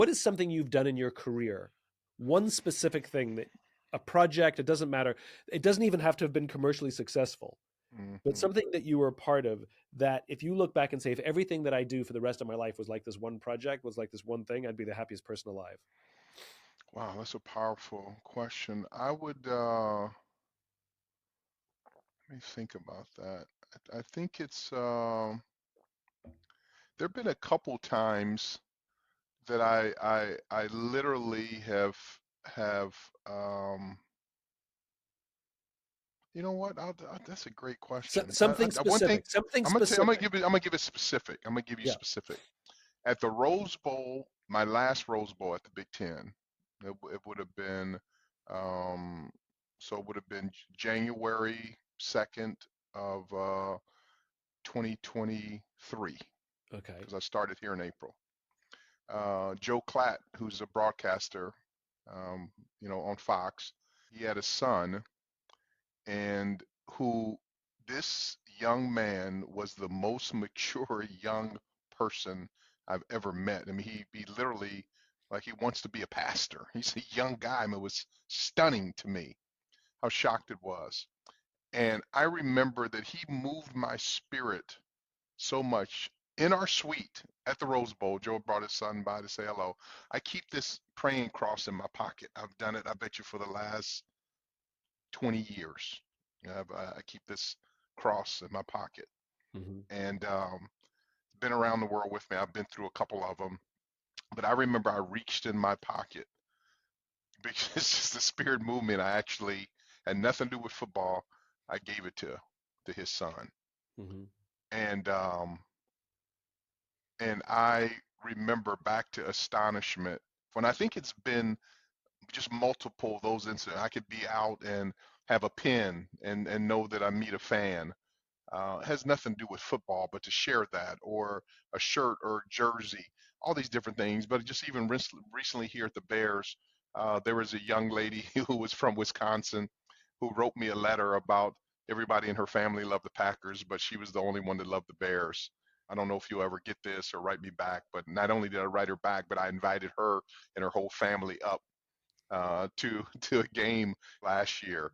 what is something you've done in your career? One specific thing that a project, it doesn't matter. It doesn't even have to have been commercially successful, but Hmm. something that you were a part of that if you look back and say, if everything that I do for the rest of my life was like this one project, was like this one thing, I'd be the happiest person alive. Wow, that's a powerful question. Let me think about that. I think it's there have been a couple times that I literally have you know what? That's a great So, question. something One thing specific, something I'm gonna specific. give it, I'm gonna give it specific. I'm gonna give you Yeah. specific. At the Rose Bowl, my last Rose Bowl at the Big Ten, it would have been, um, so it would have been January 2nd of 2023, Okay. because I started here in April. Joe Klatt, who's a broadcaster, um, on Fox, he had a son, and who this young man was the most mature young person I've ever met. I mean, he literally, like, he wants to be a pastor. He's a young guy. I mean, it was stunning to me how shocked it was. And I remember that he moved my spirit so much in our suite at the Rose Bowl. Joe brought his son by to say hello. I keep this praying cross in my pocket. I've done it, I bet you, for the last 20 years. I keep this cross in my pocket, Hmm. and been around the world with me. I've been through a couple of them, but I remember I reached in my pocket because it's just the spirit movement. I actually had nothing to do with football. I gave it to his son, Hmm. and I remember back to astonishment when I think it's been just multiple of those incidents. I could be out and have a pen and know that I meet a fan. It has nothing to do with football, but to share that, or a shirt or jersey, all these different things. But just even recently here at the Bears, there was a young lady who was from Wisconsin who wrote me a letter about everybody in her family loved the Packers, but she was the only one that loved the Bears. I don't know if you'll ever get this or write me back, but not only did I write her back, but I invited her and her whole family up to to a game last year.